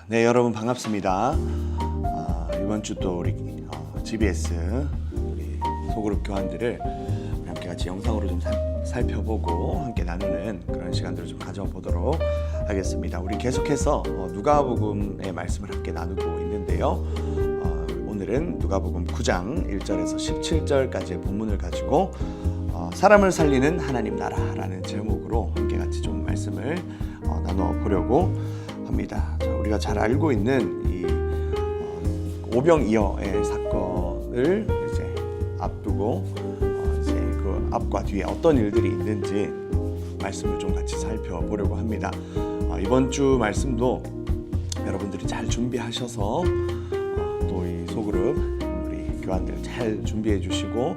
네, 여러분 반갑습니다. 이번 주 또 우리 GBS 우리 소그룹 교환들을 우리 함께 같이 영상으로 좀 살펴보고 함께 나누는 그런 시간들을 좀 가져보도록 하겠습니다. 우리 계속해서 누가복음의 말씀을 함께 나누고 있는데요. 오늘은 누가복음 9장 1절에서 17절까지의 본문을 가지고 사람을 살리는 하나님 나라라는 제목으로 함께 같이 좀 말씀을 나눠보려고 합니다. 자, 우리가 잘 알고 있는 이 오병이어의 사건을 이제 앞두고 이제 그 앞과 뒤에 어떤 일들이 있는지 말씀을 좀 같이 살펴보려고 합니다. 이번 주 말씀도 여러분들이 잘 준비하셔서 또 이 소그룹 우리 교환들 잘 준비해 주시고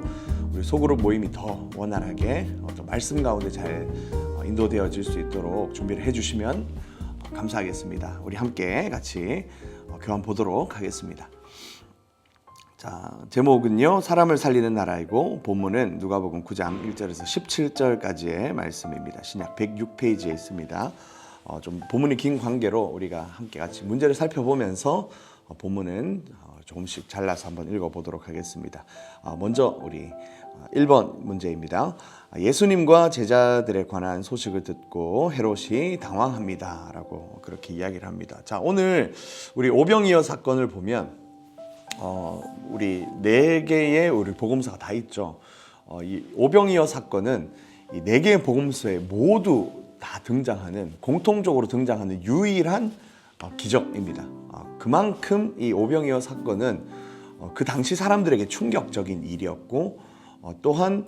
우리 소그룹 모임이 더 원활하게 또 말씀 가운데 잘 인도되어질 수 있도록 준비를 해주시면 감사하겠습니다. 우리 함께 같이 교환 보도록 하겠습니다. 자, 제목은요 사람을 살리는 나라이고 본문은 누가복음 9장 1절에서 17절까지의 말씀입니다. 신약 106페이지에 있습니다. 좀 본문이 긴 관계로 우리가 함께 같이 문제를 살펴보면서 본문은 조금씩 잘라서 한번 읽어보도록 하겠습니다. 먼저 우리 1번 문제입니다. 예수님과 제자들에 관한 소식을 듣고 헤롯이 당황합니다 라고 그렇게 이야기를 합니다. 자, 오늘 우리 오병이어 사건을 보면 우리 4개의 우리 복음서가 다 있죠. 이 오병이어 사건은 이 4개의 복음서에 모두 다 등장하는, 공통적으로 등장하는 유일한 기적입니다. 그만큼 이 오병이어 사건은 그 당시 사람들에게 충격적인 일이었고 또한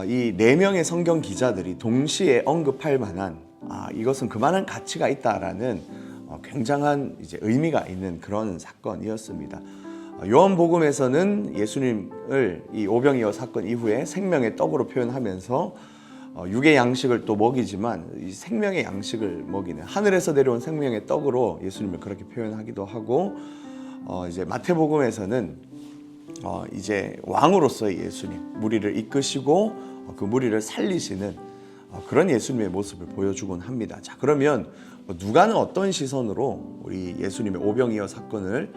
이 4명의 성경 기자들이 동시에 언급할 만한 이것은 그만한 가치가 있다라는 굉장한 이제 의미가 있는 그런 사건이었습니다. 요한복음에서는 예수님을 이 오병이어 사건 이후에 생명의 떡으로 표현하면서 육의 양식을 또 먹이지만 이 생명의 양식을 먹이는 하늘에서 내려온 생명의 떡으로 예수님을 그렇게 표현하기도 하고 이제 마태복음에서는 이제 왕으로서의 예수님, 무리를 이끄시고 그 무리를 살리시는 그런 예수님의 모습을 보여주곤 합니다. 자, 그러면 누가는 어떤 시선으로 우리 예수님의 오병이어 사건을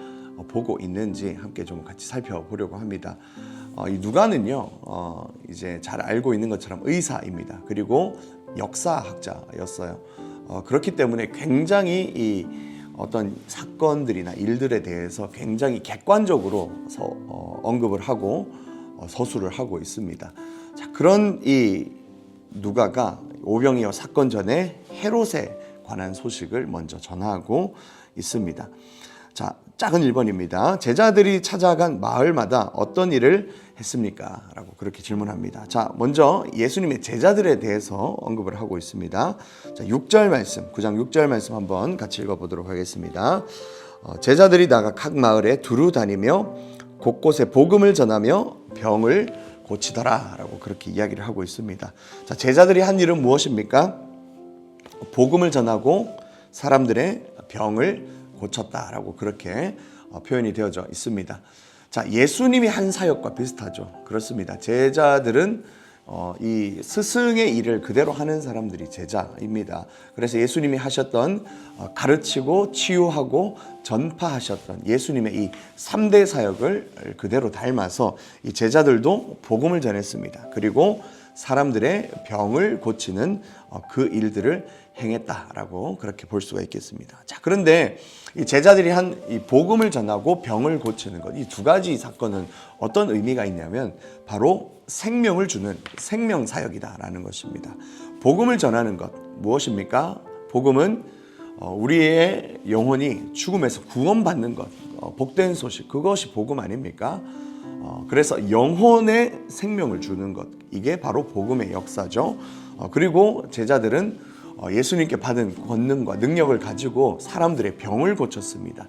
보고 있는지 함께 좀 같이 살펴보려고 합니다. 이 누가는요, 이제 잘 알고 있는 것처럼 의사입니다. 그리고 역사학자였어요. 그렇기 때문에 굉장히 이 어떤 사건들이나 일들에 대해서 굉장히 객관적으로 언급을 하고 서술을 하고 있습니다. 자, 그런 이 누가가 오병이어 사건 전에 헤롯에 관한 소식을 먼저 전하고 있습니다. 자, 작은 1번입니다. 제자들이 찾아간 마을마다 어떤 일을 했습니까? 라고 그렇게 질문합니다. 자, 먼저 예수님의 제자들에 대해서 언급을 하고 있습니다. 자, 6절 말씀, 9장 6절 말씀 한번 같이 읽어보도록 하겠습니다. 제자들이 나가 각 마을에 두루 다니며 곳곳에 복음을 전하며 병을 고치더라 라고 그렇게 이야기를 하고 있습니다. 자, 제자들이 한 일은 무엇입니까? 복음을 전하고 사람들의 병을 고쳤다라고 그렇게 표현이 되어져 있습니다. 자, 예수님이 한 사역과 비슷하죠. 그렇습니다. 제자들은 이 스승의 일을 그대로 하는 사람들이 제자입니다. 그래서 예수님이 하셨던 가르치고 치유하고 전파하셨던 예수님의 이 3대 사역을 그대로 닮아서 이 제자들도 복음을 전했습니다. 그리고 사람들의 병을 고치는 그 일들을 행했다라고 그렇게 볼 수가 있겠습니다. 자, 그런데 이 제자들이 한 이 복음을 전하고 병을 고치는 것, 이 두 가지 사건은 어떤 의미가 있냐면 바로 생명을 주는 생명 사역이다라는 것입니다. 복음을 전하는 것 무엇입니까? 복음은 우리의 영혼이 죽음에서 구원받는 것, 복된 소식, 그것이 복음 아닙니까? 그래서 영혼의 생명을 주는 것, 이게 바로 복음의 역사죠. 그리고 제자들은 예수님께 받은 권능과 능력을 가지고 사람들의 병을 고쳤습니다.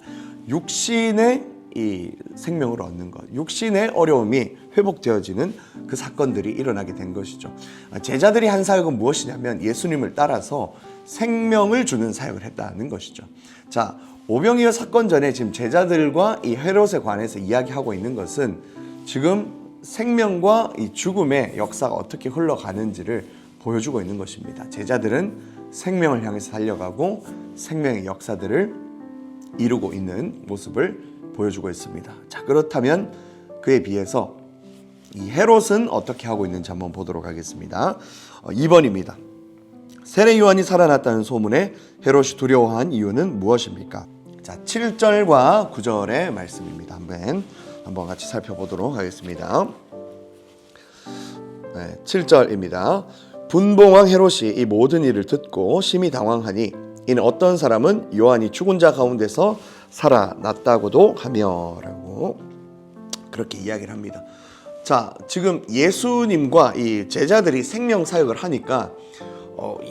육신의 이 생명을 얻는 것, 육신의 어려움이 회복되어지는 그 사건들이 일어나게 된 것이죠. 제자들이 한 사역은 무엇이냐면 예수님을 따라서 생명을 주는 사역을 했다는 것이죠. 자, 오병이어 사건 전에 지금 제자들과 이 헤롯에 관해서 이야기하고 있는 것은 지금 생명과 이 죽음의 역사가 어떻게 흘러가는지를 보여주고 있는 것입니다. 제자들은 생명을 향해서 달려가고 생명의 역사들을 이루고 있는 모습을 보여주고 있습니다. 자, 그렇다면 그에 비해서 이 헤롯은 어떻게 하고 있는지 한번 보도록 하겠습니다. 2번입니다. 세례 요한이 살아났다는 소문에 헤롯이 두려워한 이유는 무엇입니까? 자, 7절과 9절의 말씀입니다. 한번 같이 살펴보도록 하겠습니다. 네, 7절입니다. 분봉왕 헤롯이 이 모든 일을 듣고 심히 당황하니 이는 어떤 사람은 요한이 죽은 자 가운데서 살아났다고도 하며라고 그렇게 이야기를 합니다. 자, 지금 예수님과 이 제자들이 생명 사역을 하니까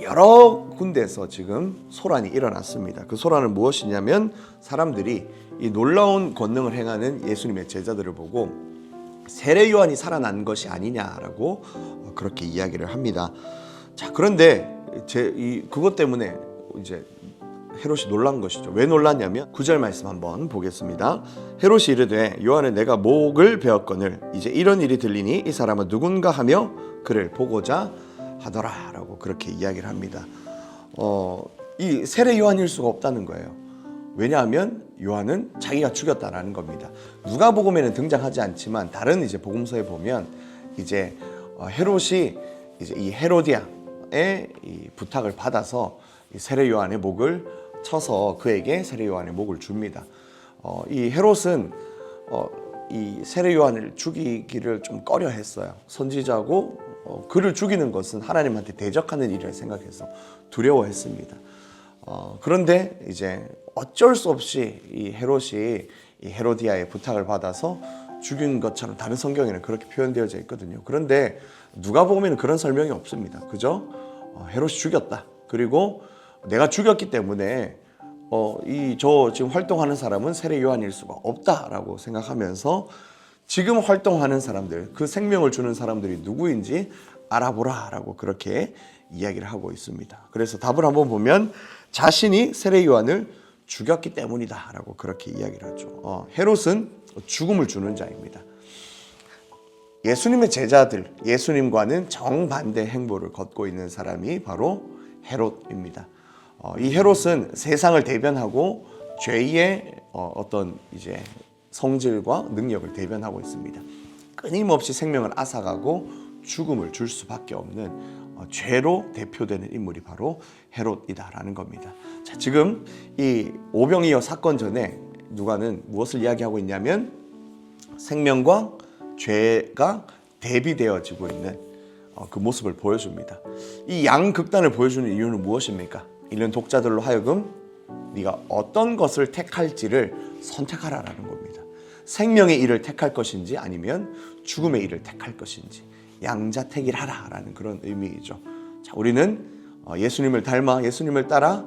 여러 군데에서 지금 소란이 일어났습니다. 그 소란은 무엇이냐면 사람들이 이 놀라운 권능을 행하는 예수님의 제자들을 보고 세례 요한이 살아난 것이 아니냐라고 그렇게 이야기를 합니다. 자, 그런데 그것 때문에 이제 헤롯이 놀란 것이죠. 왜 놀랐냐면 9절 말씀 한번 보겠습니다. 헤롯이 이르되 요한은 내가 목을 베었거늘 이제 이런 일이 들리니 이 사람은 누군가 하며 그를 보고자 하더라라고 그렇게 이야기를 합니다. 이 세례 요한일 수가 없다는 거예요. 왜냐하면 요한은 자기가 죽였다라는 겁니다. 누가복음에는 등장하지 않지만 다른 이제 복음서에 보면 이제 헤롯이 이제 이 헤로디아의 이 부탁을 받아서 이 세례 요한의 목을 쳐서 그에게 세례 요한의 목을 줍니다. 이 헤롯은 이 세례 요한을 죽이기를 좀 꺼려했어요. 선지자고 그를 죽이는 것은 하나님한테 대적하는 일이라 생각해서 두려워했습니다. 그런데 이제 어쩔 수 없이 이 헤롯이 이 헤로디아의 부탁을 받아서 죽인 것처럼 다른 성경에는 그렇게 표현되어져 있거든요. 그런데 누가복음에는 그런 설명이 없습니다. 그죠? 헤롯이 죽였다. 그리고 내가 죽였기 때문에 저 지금 활동하는 사람은 세례 요한일 수가 없다라고 생각하면서 지금 활동하는 사람들, 그 생명을 주는 사람들이 누구인지 알아보라라고 그렇게 이야기를 하고 있습니다. 그래서 답을 한번 보면 자신이 세례 요한을 죽였기 때문이다라고 그렇게 이야기를 하죠. 헤롯은 죽음을 주는 자입니다. 예수님의 제자들, 예수님과는 정반대 행보를 걷고 있는 사람이 바로 헤롯입니다. 이 헤롯은 세상을 대변하고 죄의 어떤 이제 성질과 능력을 대변하고 있습니다. 끊임없이 생명을 앗아가고 죽음을 줄 수밖에 없는 죄로 대표되는 인물이 바로 헤롯이다라는 겁니다. 자, 지금 이 오병이어 사건 전에 누가는 무엇을 이야기하고 있냐면 생명과 죄가 대비되어지고 있는 그 모습을 보여줍니다. 이 양극단을 보여주는 이유는 무엇입니까? 이런 독자들로 하여금 네가 어떤 것을 택할지를 선택하라라는 겁니다. 생명의 일을 택할 것인지 아니면 죽음의 일을 택할 것인지 양자택일하라라는 그런 의미이죠. 자, 우리는 예수님을 닮아 예수님을 따라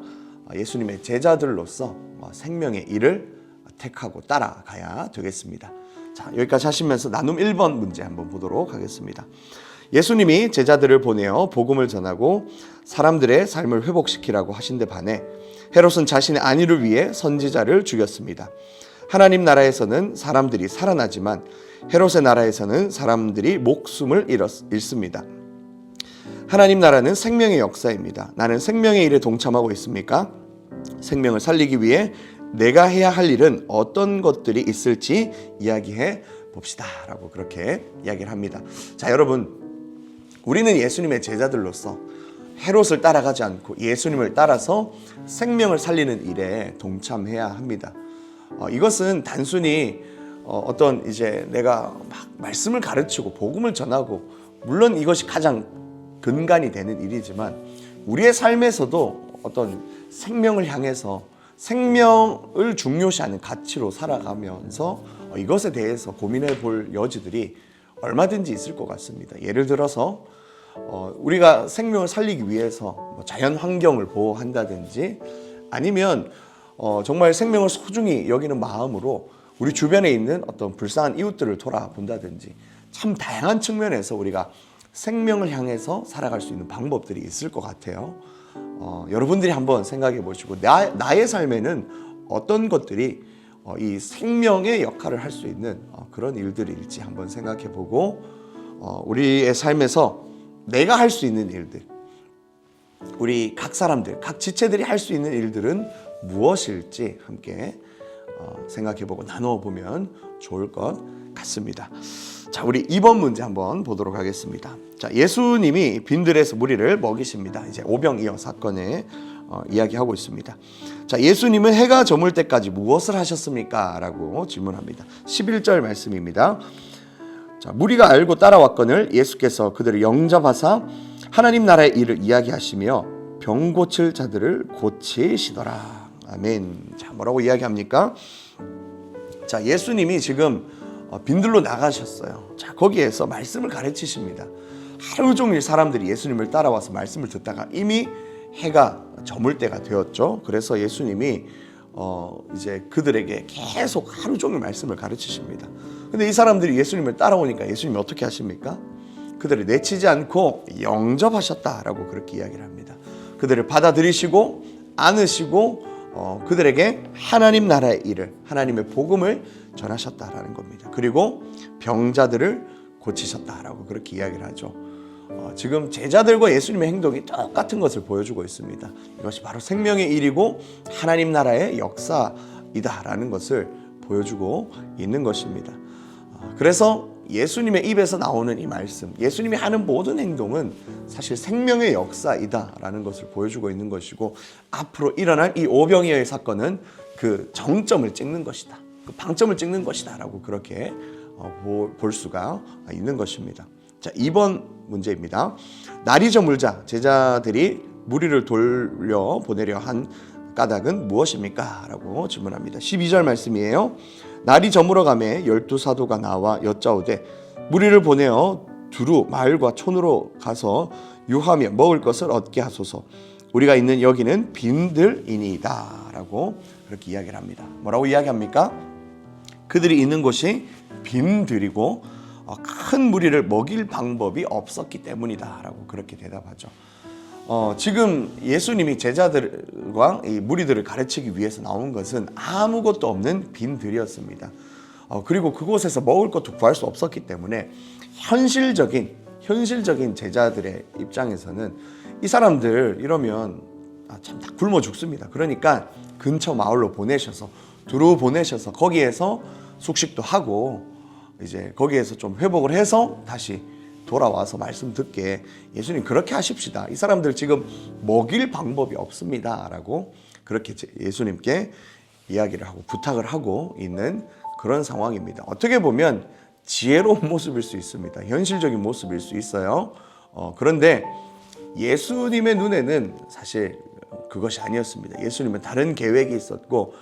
예수님의 제자들로서 생명의 일을 택하고 따라가야 되겠습니다. 자, 여기까지 하시면서 나눔 1번 문제 한번 보도록 하겠습니다. 예수님이 제자들을 보내어 복음을 전하고 사람들의 삶을 회복시키라고 하신 데 반해 헤롯은 자신의 안위를 위해 선지자를 죽였습니다. 하나님 나라에서는 사람들이 살아나지만 헤롯의 나라에서는 사람들이 목숨을 잃습니다. 하나님 나라는 생명의 역사입니다. 나는 생명의 일에 동참하고 있습니까? 생명을 살리기 위해 내가 해야 할 일은 어떤 것들이 있을지 이야기해 봅시다 라고 그렇게 이야기를 합니다. 자, 여러분, 우리는 예수님의 제자들로서 헤롯을 따라가지 않고 예수님을 따라서 생명을 살리는 일에 동참해야 합니다. 이것은 단순히 어떤 이제 내가 막 말씀을 가르치고 복음을 전하고 물론 이것이 가장 근간이 되는 일이지만 우리의 삶에서도 어떤 생명을 향해서 생명을 중요시하는 가치로 살아가면서 이것에 대해서 고민해 볼 여지들이 얼마든지 있을 것 같습니다. 예를 들어서 우리가 생명을 살리기 위해서 자연 환경을 보호한다든지 아니면 정말 생명을 소중히 여기는 마음으로 우리 주변에 있는 어떤 불쌍한 이웃들을 돌아본다든지 참 다양한 측면에서 우리가 생명을 향해서 살아갈 수 있는 방법들이 있을 것 같아요. 여러분들이 한번 생각해 보시고 나의 삶에는 어떤 것들이 이 생명의 역할을 할 수 있는 그런 일들일지 한번 생각해 보고 우리의 삶에서 내가 할 수 있는 일들, 우리 각 사람들, 각 지체들이 할 수 있는 일들은 무엇일지 함께 생각해보고 나누어보면 좋을 것 같습니다. 자, 우리 2번 문제 한번 보도록 하겠습니다. 자, 예수님이 빈들에서 무리를 먹이십니다. 이제 오병이어 사건에 이야기하고 있습니다. 자, 예수님은 해가 저물 때까지 무엇을 하셨습니까? 라고 질문합니다. 11절 말씀입니다. 자, 무리가 알고 따라왔거늘 예수께서 그들을 영접하사 하나님 나라의 일을 이야기하시며 병 고칠 자들을 고치시더라. 아멘. 자, 뭐라고 이야기합니까? 자, 예수님이 지금 빈들로 나가셨어요. 자, 거기에서 말씀을 가르치십니다. 하루 종일 사람들이 예수님을 따라와서 말씀을 듣다가 이미 해가 저물 때가 되었죠. 그래서 예수님이 이제 그들에게 계속 하루 종일 말씀을 가르치십니다. 근데 이 사람들이 예수님을 따라오니까 예수님이 어떻게 하십니까? 그들을 내치지 않고 영접하셨다라고 그렇게 이야기를 합니다. 그들을 받아들이시고 안으시고 그들에게 하나님 나라의 일을, 하나님의 복음을 전하셨다라는 겁니다. 그리고 병자들을 고치셨다라고 그렇게 이야기를 하죠. 지금 제자들과 예수님의 행동이 똑같은 것을 보여주고 있습니다. 이것이 바로 생명의 일이고 하나님 나라의 역사이다라는 것을 보여주고 있는 것입니다. 그래서 예수님의 입에서 나오는 이 말씀, 예수님이 하는 모든 행동은 사실 생명의 역사이다라는 것을 보여주고 있는 것이고, 앞으로 일어날 이 오병이어의 사건은 그 정점을 찍는 것이다, 그 방점을 찍는 것이다 라고 그렇게 볼 수가 있는 것입니다. 자, 2번 문제입니다. 날이 저물자 제자들이 무리를 돌려보내려 한 까닭은 무엇입니까? 라고 질문합니다. 12절 말씀이에요. 날이 저물어가매 12사도가 나와 여짜오되 무리를 보내어 두루 마을과 촌으로 가서 유하며 먹을 것을 얻게 하소서. 우리가 있는 여기는 빈들이니이다 라고 그렇게 이야기를 합니다. 뭐라고 이야기합니까? 그들이 있는 곳이 빈들이고 큰 무리를 먹일 방법이 없었기 때문이다 라고 그렇게 대답하죠. 지금 예수님이 제자들과 이 무리들을 가르치기 위해서 나온 것은 아무것도 없는 빈들이었습니다. 그리고 그곳에서 먹을 것도 구할 수 없었기 때문에 현실적인 제자들의 입장에서는 이 사람들 이러면 참 다 굶어 죽습니다. 그러니까 근처 마을로 보내셔서 두루 보내셔서 거기에서 숙식도 하고 이제 거기에서 좀 회복을 해서 다시 돌아와서 말씀 듣게 예수님 그렇게 하십시다. 이 사람들 지금 먹일 방법이 없습니다 라고 그렇게 예수님께 이야기를 하고 부탁을 하고 있는 그런 상황입니다. 어떻게 보면 지혜로운 모습일 수 있습니다. 현실적인 모습일 수 있어요. 그런데 예수님의 눈에는 사실 그것이 아니었습니다. 예수님은 다른 계획이 있었고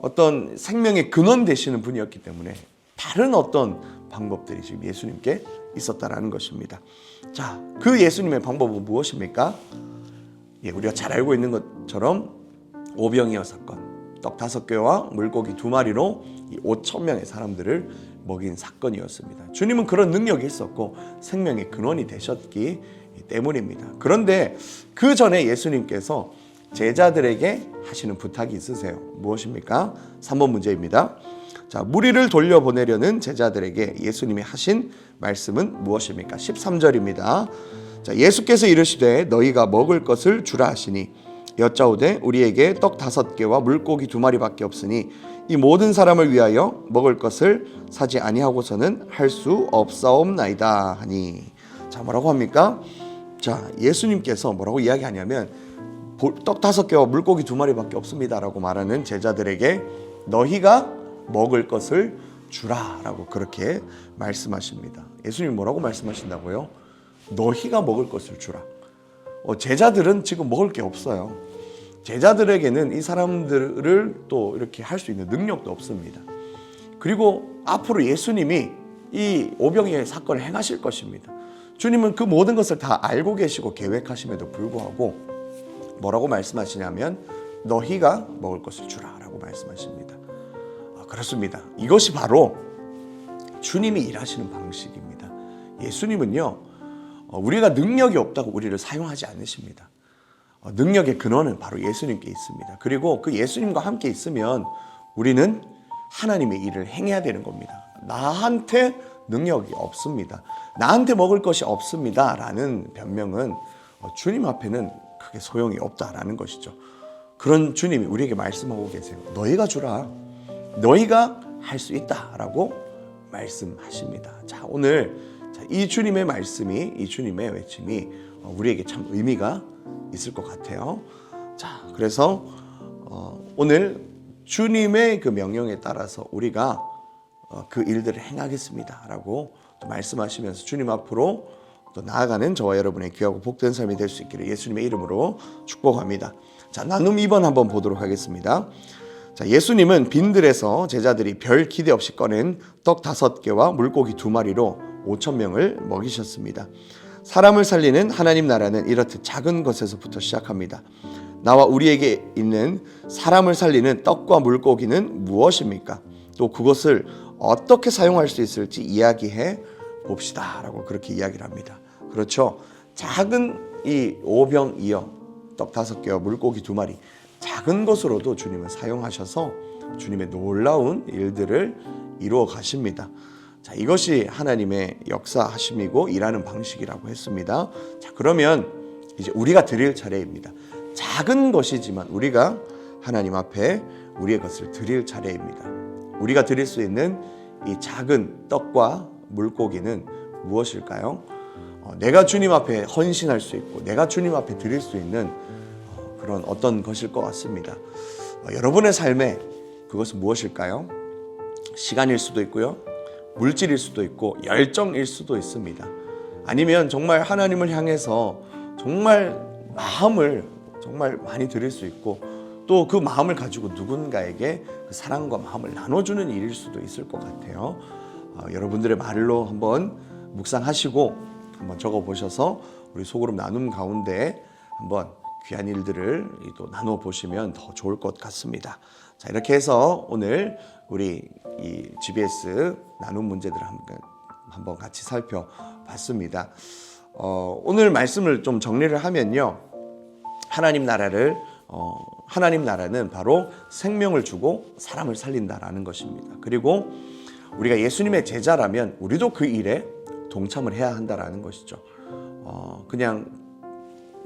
어떤 생명의 근원 되시는 분이었기 때문에 다른 어떤 방법들이 지금 예수님께 있었다라는 것입니다. 자, 그 예수님의 방법은 무엇입니까? 우리가 잘 알고 있는 것처럼 오병이어 사건, 떡 5개와 물고기 2마리로 5,000명의 사람들을 먹인 사건이었습니다. 주님은 그런 능력이 있었고 생명의 근원이 되셨기 때문입니다. 그런데 그 전에 예수님께서 제자들에게 하시는 부탁이 있으세요. 무엇입니까? 3번 문제입니다. 자, 무리를 돌려보내려는 제자들에게 예수님이 하신 말씀은 무엇입니까? 13절입니다. 자, 예수께서 이르시되 너희가 먹을 것을 주라 하시니 여짜오되 우리에게 떡 5개와 물고기 2마리밖에 없으니 이 모든 사람을 위하여 먹을 것을 사지 아니하고서는 할 수 없사옵나이다 하니. 자, 뭐라고 합니까? 자, 예수님께서 뭐라고 이야기하냐면 떡 5개와 물고기 2마리밖에 없습니다 라고 말하는 제자들에게 너희가 먹을 것을 주라 라고 그렇게 말씀하십니다. 예수님이 뭐라고 말씀하신다고요? 너희가 먹을 것을 주라. 제자들은 지금 먹을 게 없어요. 제자들에게는 이 사람들을 또 이렇게 할 수 있는 능력도 없습니다. 그리고 앞으로 예수님이 이 오병이어의 사건을 행하실 것입니다. 주님은 그 모든 것을 다 알고 계시고 계획하심에도 불구하고 뭐라고 말씀하시냐면 너희가 먹을 것을 주라 라고 말씀하십니다. 그렇습니다. 이것이 바로 주님이 일하시는 방식입니다. 예수님은요, 우리가 능력이 없다고 우리를 사용하지 않으십니다. 능력의 근원은 바로 예수님께 있습니다. 그리고 그 예수님과 함께 있으면 우리는 하나님의 일을 행해야 되는 겁니다. 나한테 능력이 없습니다, 나한테 먹을 것이 없습니다 라는 변명은 주님 앞에는 크게 소용이 없다라는 것이죠. 그런 주님이 우리에게 말씀하고 계세요. 너희가 주라. 너희가 할 수 있다라고 말씀하십니다. 자, 오늘 이 주님의 말씀이, 이 주님의 외침이 우리에게 참 의미가 있을 것 같아요. 자, 그래서 오늘 주님의 그 명령에 따라서 우리가 그 일들을 행하겠습니다라고 또 말씀하시면서 주님 앞으로 또 나아가는 저와 여러분의 귀하고 복된 삶이 될 수 있기를 예수님의 이름으로 축복합니다. 자, 나눔 2번 한번 보도록 하겠습니다. 자, 예수님은 빈들에서 제자들이 별 기대 없이 꺼낸 떡 5개와 물고기 2마리로 5,000명을 먹이셨습니다. 사람을 살리는 하나님 나라는 이렇듯 작은 것에서부터 시작합니다. 나와 우리에게 있는 사람을 살리는 떡과 물고기는 무엇입니까? 또 그것을 어떻게 사용할 수 있을지 이야기해 봅시다 라고 그렇게 이야기를 합니다. 그렇죠. 작은 이 오병이어 떡 5개와 물고기 2마리, 작은 것으로도 주님은 사용하셔서 주님의 놀라운 일들을 이루어 가십니다. 자, 이것이 하나님의 역사하심이고 일하는 방식이라고 했습니다. 자, 그러면 이제 우리가 드릴 차례입니다. 작은 것이지만 우리가 하나님 앞에 우리의 것을 드릴 차례입니다. 우리가 드릴 수 있는 이 작은 떡과 물고기는 무엇일까요? 내가 주님 앞에 헌신할 수 있고 내가 주님 앞에 드릴 수 있는 그런 어떤 것일 것 같습니다. 여러분의 삶에 그것은 무엇일까요? 시간일 수도 있고요, 물질일 수도 있고 열정일 수도 있습니다. 아니면 정말 하나님을 향해서 정말 마음을 정말 많이 드릴 수 있고 또 그 마음을 가지고 누군가에게 그 사랑과 마음을 나눠주는 일일 수도 있을 것 같아요. 여러분들의 말로 한번 묵상하시고 한번 적어보셔서 우리 소그룹 나눔 가운데 한번 귀한 일들을 또 나눠보시면 더 좋을 것 같습니다. 자, 이렇게 해서 오늘 우리 이 GBS 나눔 문제들을 한번 같이 살펴봤습니다. 오늘 말씀을 좀 정리를 하면요, 하나님 나라는 바로 생명을 주고 사람을 살린다라는 것입니다. 그리고 우리가 예수님의 제자라면 우리도 그 일에 동참을 해야 한다라는 것이죠. 그냥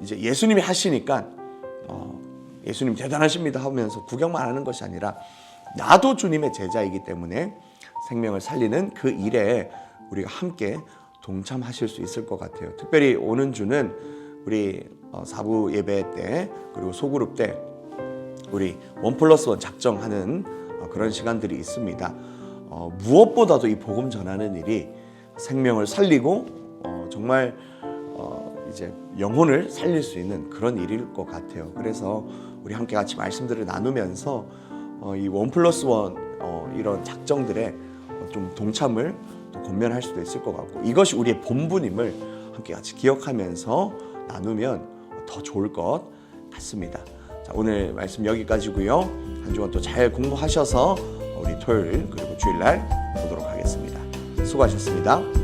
이제 예수님이 하시니까 예수님 대단하십니다 하면서 구경만 하는 것이 아니라 나도 주님의 제자이기 때문에 생명을 살리는 그 일에 우리가 함께 동참하실 수 있을 것 같아요. 특별히 오는 주는 우리 4부 예배 때 그리고 소그룹 때 우리 1+1 작정하는 그런 시간들이 있습니다. 무엇보다도 이 복음 전하는 일이 생명을 살리고 정말 이제 영혼을 살릴 수 있는 그런 일일 것 같아요. 그래서 우리 함께 같이 말씀들을 나누면서 이 1+1 이런 작정들에 좀 동참을 또 권면할 수도 있을 것 같고 이것이 우리의 본분임을 함께 같이 기억하면서 나누면 더 좋을 것 같습니다. 자, 오늘 말씀 여기까지고요. 한 주간 또 잘 공부하셔서 우리 토요일 그리고 주일날 보도록 하겠습니다. 수고하셨습니다.